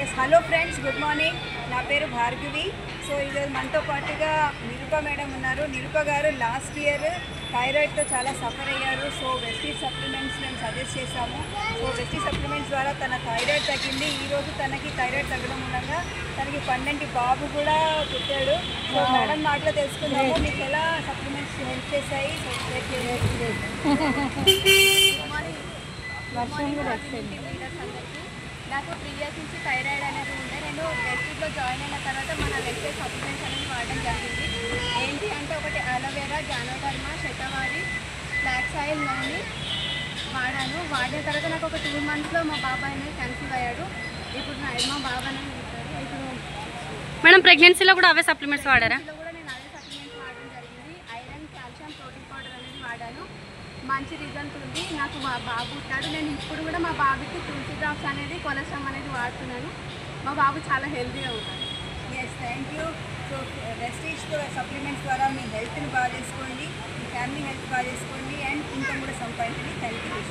Yes hello friends, good morning. నా పేరు Bhargavi. So ఈరోజు మనతో పాటుగా నిరుప మేడం ఉన్నారు. నిరుప గారు లాస్ట్ ఇయర్ థైరాయిడ్తో చాలా సఫర్ అయ్యారు. సో వెస్టీజ్ సప్లిమెంట్స్ మేము సజెస్ట్ చేశాము. సో వెస్టీజ్ సప్లిమెంట్స్ ద్వారా తన థైరాయిడ్ తగ్గింది. ఈరోజు తనకి థైరాయిడ్ తగ్గడం మూలంగా తనకి 12 బాబు కూడా పుట్టాడు. సో మేడం మాటలో తెలుసుకుందాము మీకు ఎలా సప్లిమెంట్స్ హెల్ప్ చేశాయి. సో నాకు 3 years నుంచి థైరాయిడ్ అనేది ఉండే. నేను వెస్టీజ్లో జాయిన్ అయిన తర్వాత మన వెస్టీజ్ సప్లిమెంట్స్ అనేది వాడడం జరిగింది. ఏంటి అంటే ఒకటి అలోవెరా, జానోడర్మ, శతవారి, ఫ్లాక్స్ ఆయిల్, నూనె వాడాను. వాడిన తర్వాత నాకు ఒక 2 monthsలో మా బాబాయ్ అనేది కన్సీవ్ అయ్యాడు. ఇప్పుడు మా బాబాయ్ అనేది ఉంటాడు. ఇప్పుడు మేడం ప్రెగ్నెన్సీలో కూడా అవే సప్లిమెంట్స్ వాడారా? కూడా నేను అవే సప్లిమెంట్స్ వాడడం జరిగింది. ఐరన్, కాల్షియం, ప్రోటీన్ పౌడర్ అనేది వాడాను. మంచి రిజల్ట్ ఉంది. నాకు మా బాబు పుట్టాడు. నేను ఇప్పుడు కూడా మా బాబుకి తులసి డ్రాప్స్ అనేది, కొలెస్ట్రాల్ అనేది వాడుతున్నాను. మా బాబు చాలా హెల్తీగా ఉంటాడు. Yes, thank you. So Vestige supplements ద్వారా మీ హెల్త్ని బాగా చేసుకోండి, మీ ఫ్యామిలీ హెల్త్ బాగా చేసుకోండి, అండ్ ఇన్కమ్ కూడా సంపాదించండి. Thank you.